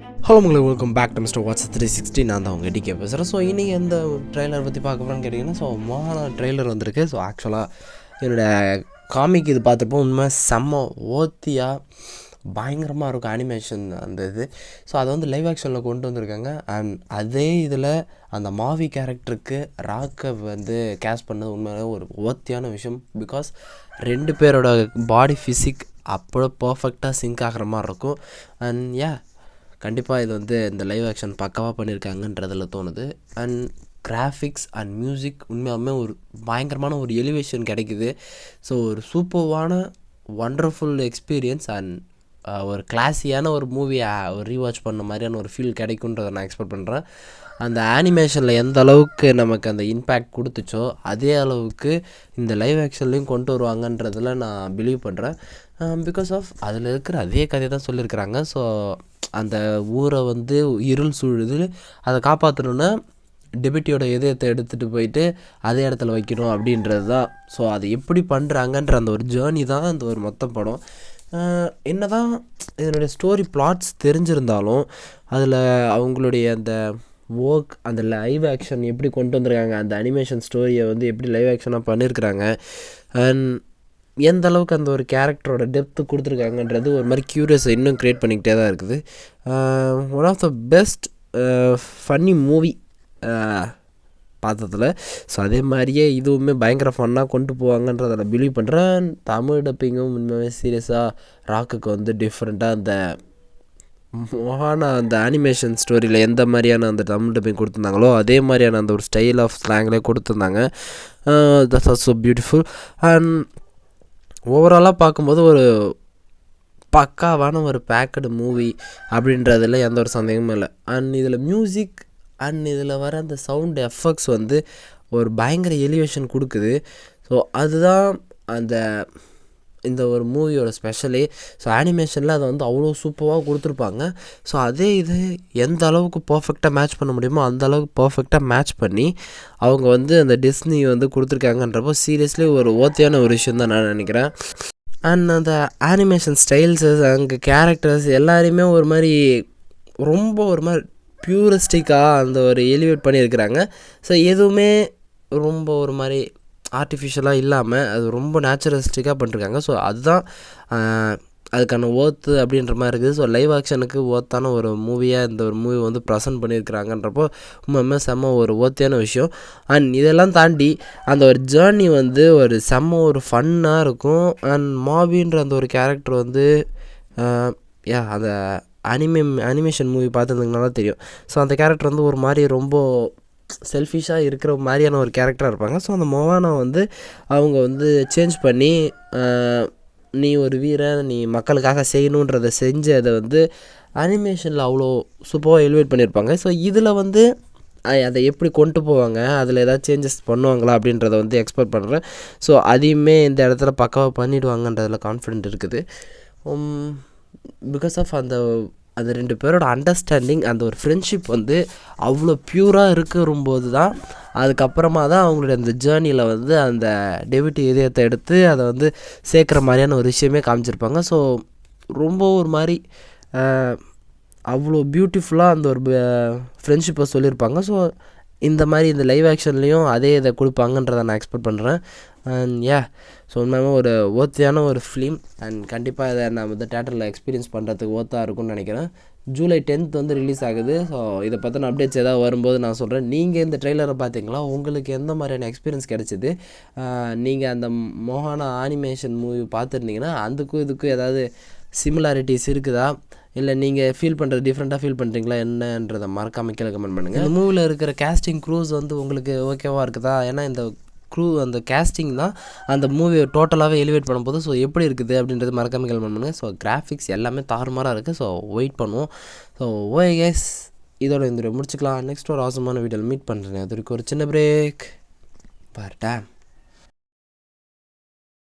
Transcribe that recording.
Hello உங்களுக்கு welcome back to Mr what's 360. நான் தான் உங்கள் டிகே பேசுகிறேன். ஸோ இன்றைக்கி எந்த ட்ரெய்லர் பற்றி பார்க்க போகிறேன்னு கேட்டிங்கன்னா, ஸோ மோகனா ட்ரெய்லர் வந்திருக்கு. ஸோ ஆக்சுவலாக என்னோடய காமிக் இது பார்த்துப்போ உண்மை செம்ம ஓத்தியாக பயங்கரமாக இருக்கும் அனிமேஷன் அந்த இது. ஸோ அதை வந்து லைவ் ஆக்ஷனில் கொண்டு வந்திருக்காங்க. அண்ட் அதே இதில் அந்த மாவி கேரக்டருக்கு ராக்கை வந்து கேஸ்ட் பண்ணது உண்மையிலே ஒரு ஓத்தியான விஷயம். பிகாஸ் 2 பேரோட பாடி ஃபிசிக் அப்போ பர்ஃபெக்டாக சிங்க் ஆகிற மாதிரி இருக்கும். அண்ட் கண்டிப்பாக இது வந்து இந்த லைவ் ஆக்ஷன் பக்காவாக பண்ணியிருக்காங்கன்றதில் தோணுது. அண்ட் கிராஃபிக்ஸ் அண்ட் மியூசிக் உண்மையாலுமே ஒரு பயங்கரமான ஒரு எலிவேஷன் கிடைக்குது. ஸோ ஒரு சூப்பர்வான ஒண்டர்ஃபுல் எக்ஸ்பீரியன்ஸ் அண்ட் ஒரு கிளாஸியான ஒரு மூவியை ஒரு ரீவாச் பண்ண மாதிரியான ஒரு ஃபீல் கிடைக்குன்றதை நான் எக்ஸ்பெக்ட் பண்ணுறேன். அந்த ஆனிமேஷனில் எந்த அளவுக்கு நமக்கு அந்த இம்பேக்ட் கொடுத்துச்சோ அதே அளவுக்கு இந்த லைவ் ஆக்ஷன்லேயும் கொண்டு வருவாங்கன்றதில் நான் பிலீவ் பண்ணுறேன். பிகாஸ் ஆஃப் அதில் இருக்கிற அதே கதையை தான் சொல்லியிருக்கிறாங்க. ஸோ அந்த ஊரை வந்து இருள் சூழுது, அதை காப்பாற்றணுன்னா டெபிட்டியோட இதயத்தை எடுத்துகிட்டு போயிட்டு அதே இடத்துல வைக்கணும் அப்படின்றது தான். ஸோ அதை எப்படி பண்ணுறாங்கன்ற அந்த ஒரு ஜேர்னி தான் அந்த ஒரு மொத்த படம். என்ன தான் இதனுடைய ஸ்டோரி பிளாட்ஸ் தெரிஞ்சிருந்தாலும் அதில் அவங்களுடைய அந்த ஒர்க், அந்த லைவ் ஆக்ஷன் எப்படி கொண்டு வந்திருக்காங்க, அந்த அனிமேஷன் ஸ்டோரியை வந்து எப்படி லைவ் ஆக்ஷனாக பண்ணியிருக்கிறாங்க, அண்ட் எந்த அளவுக்கு அந்த ஒரு கேரக்டரோட டெப்த்து கொடுத்துருக்காங்கன்றது ஒரு மாதிரி க்யூரியஸை இன்னும் க்ரியேட் பண்ணிக்கிட்டே தான் இருக்குது. One of the best funny movie பார்த்ததில். ஸோ அதே மாதிரியே இதுவுமே பயங்கர ஃபன்னாக கொண்டு போவாங்கன்றதை நான் பிலீவ் பண்ணுறேன். தமிழ் டப்பிங்கும் உண்மையாகவே சீரியஸாக ராக்குக்கு வந்து டிஃப்ரெண்ட்டாக அந்த மோகனா அந்த அனிமேஷன் ஸ்டோரியில் எந்த மாதிரியான அந்த தமிழ் டப்பிங் கொடுத்துருந்தாங்களோ அதே மாதிரியான அந்த ஒரு ஸ்டைல் ஆஃப் ஸ்லாங்லேயே கொடுத்துருந்தாங்க. That's also beautiful. அண்ட் ஓவராலாக பார்க்கும்போது ஒரு பக்காவான ஒரு பேக்கடு மூவி அப்படின்றதில் எந்த ஒரு சந்தேகமும் இல்லை. அண்ட் இதில் மியூசிக் அண்ட் இதில் வர அந்த சவுண்ட் எஃபெக்ட்ஸ் வந்து ஒரு பயங்கர எலிவேஷன் கொடுக்குது. ஸோ அதுதான் அந்த இந்த ஒரு மூவியோட ஸ்பெஷலே. ஸோ அனிமேஷனில் அதை வந்து அவ்வளோ சூப்பராக கொடுத்துருப்பாங்க. ஸோ அதே இது எந்த அளவுக்கு பர்ஃபெக்டாக மேட்ச் பண்ண முடியுமோ அந்த அளவுக்கு பர்ஃபெக்டாக மேட்ச் பண்ணி அவங்க வந்து அந்த டிஸ்னி வந்து கொடுத்துருக்காங்கன்றப்போ சீரியஸ்லி ஒரு ஓத்தியான ஒரு விஷயம் தான் நான் நினைக்கிறேன். அண்ட் அந்த அனிமேஷன் ஸ்டைல்ஸஸ், அங்கே கேரக்டர்ஸ் எல்லாரையுமே ஒரு மாதிரி ரொம்ப ஒரு மாதிரி பியூரிஸ்டிக்காக அந்த ஒரு எலிவேட் பண்ணியிருக்கிறாங்க. ஸோ எதுவுமே ரொம்ப ஒரு மாதிரி ஆர்டிஃபிஷியலாக இல்லாமல் அது ரொம்ப நேச்சுரலிஸ்டிக்காக பண்ணிருக்காங்க. ஸோ அதுதான் அதுக்கான ஓர்த்து அப்படின்ற மாதிரி இருக்குது. ஸோ லைவ் ஆக்ஷனுக்கு ஓர்த்தான ஒரு மூவியாக இந்த ஒரு மூவி வந்து ப்ரெசென்ட் பண்ணியிருக்கிறாங்கன்றப்போ உண்மையுமே செம்ம ஒரு ஓர்த்தியான விஷயம். அண்ட் இதெல்லாம் தாண்டி அந்த ஒரு ஜேர்னி வந்து ஒரு செம்ம ஒரு ஃபன்னாக இருக்கும். அண்ட் மாபின்ற அந்த ஒரு கேரக்டர் வந்து அந்த அனிமேஷன் மூவி பார்த்துருந்தீங்கனால தெரியும். ஸோ அந்த கேரக்டர் வந்து ஒரு மாதிரி ரொம்ப செல்ஃபிஷாக இருக்கிற மாதிரியான ஒரு கேரக்டராக இருப்பாங்க. ஸோ அந்த மோகனா வந்து அவங்க வந்து சேஞ்ச் பண்ணி நீ ஒரு வீரன், நீ மக்களுக்காக செய்யணுன்றதை செஞ்சு அதை வந்து அனிமேஷனில் அவ்வளோ சூப்பராக எலிவேட் பண்ணியிருப்பாங்க. ஸோ இதில் வந்து அதை எப்படி கொண்டு போவாங்க, அதில் ஏதாவது சேஞ்சஸ் பண்ணுவாங்களா அப்படின்றத வந்து எக்ஸ்பெக்ட் பண்ணுறேன். ஸோ அதையுமே இந்த இடத்துல பக்காவாக பண்ணிவிடுவாங்கன்றதில் கான்ஃபிடென்ட் இருக்குது. பிகாஸ் ஆஃப் அந்த 2 பேரோட அண்டர்ஸ்டாண்டிங், அந்த ஒரு ஃப்ரெண்ட்ஷிப் வந்து அவ்வளோ ப்யூராக இருக்கும்போது தான் அதுக்கப்புறமா தான் அவங்களுடைய அந்த ஜேர்னியில் வந்து அந்த டெபிட் இதயத்தை எடுத்து அதை வந்து சேர்க்குற மாதிரியான ஒரு விஷயமே காமிச்சிருப்பாங்க. ஸோ ரொம்ப ஒரு மாதிரி அவ்வளோ பியூட்டிஃபுல்லாக அந்த ஒரு ஃப்ரெண்ட்ஷிப்பை சொல்லியிருப்பாங்க. ஸோ இந்த மாதிரி இந்த லைவ் ஆக்ஷன்லேயும் அதே இதை கொடுப்பாங்கன்றதை நான் எக்ஸ்பெக்ட் பண்ணுறேன். அண்ட் ஸோ உண்மையாகவே ஒரு ஓத்தியான ஒரு ஃபிலிம். அண்ட் கண்டிப்பாக இதை நான் வந்து தேட்டரில் எக்ஸ்பீரியன்ஸ் பண்ணுறதுக்கு ஓத்தாக இருக்கும்னு நினைக்கிறேன். ஜூலை 10th வந்து ரிலீஸ் ஆகுது. ஸோ இதை பற்றின அப்டேட்ஸ் ஏதாவது வரும்போது நான் சொல்கிறேன். நீங்கள் இந்த ட்ரெய்லரை பார்த்தீங்களா, உங்களுக்கு எந்த மாதிரியான எக்ஸ்பீரியன்ஸ் கிடச்சிது, நீங்கள் அந்த மோகனா அனிமேஷன் மூவி பார்த்துருந்தீங்கன்னா அதுக்கும் இதுக்கும் ஏதாவது சிமிலாரிட்டிஸ் இருக்குதா, இல்லை நீங்கள் ஃபீல் பண்ணுறது டிஃப்ரெண்ட்டாக ஃபீல் பண்ணுறீங்களா என்னன்றதை மறக்காமல் கீழே கமெண்ட் பண்ணுங்கள். இந்த மூவியில் இருக்கிற கேஸ்டிங் க்ரூஸ் வந்து உங்களுக்கு ஓகேவாக இருக்குதா? ஏன்னா இந்த அந்த கேஸ்டிங் தான் அந்த மூவியை டோட்டலாகவே எலிவேட் பண்ணும்போது ஸோ எப்படி இருக்குது அப்படின்றது மறக்காமல் கமெண்ட் பண்ணுங்கள். ஸோ கிராஃபிக்ஸ் எல்லாமே தாறுமாறாக இருக்குது. ஸோ வெயிட் பண்ணுவோம். ஸோ ஓகே கைஸ், இதோட இந்த முடிச்சுக்கலாம். நெக்ஸ்ட் ஒரு ஆசமான வீடியோவில் மீட் பண்ணுறேன். அது வரைக்கும் ஒரு சின்ன பிரேக். பாருட்டேன்.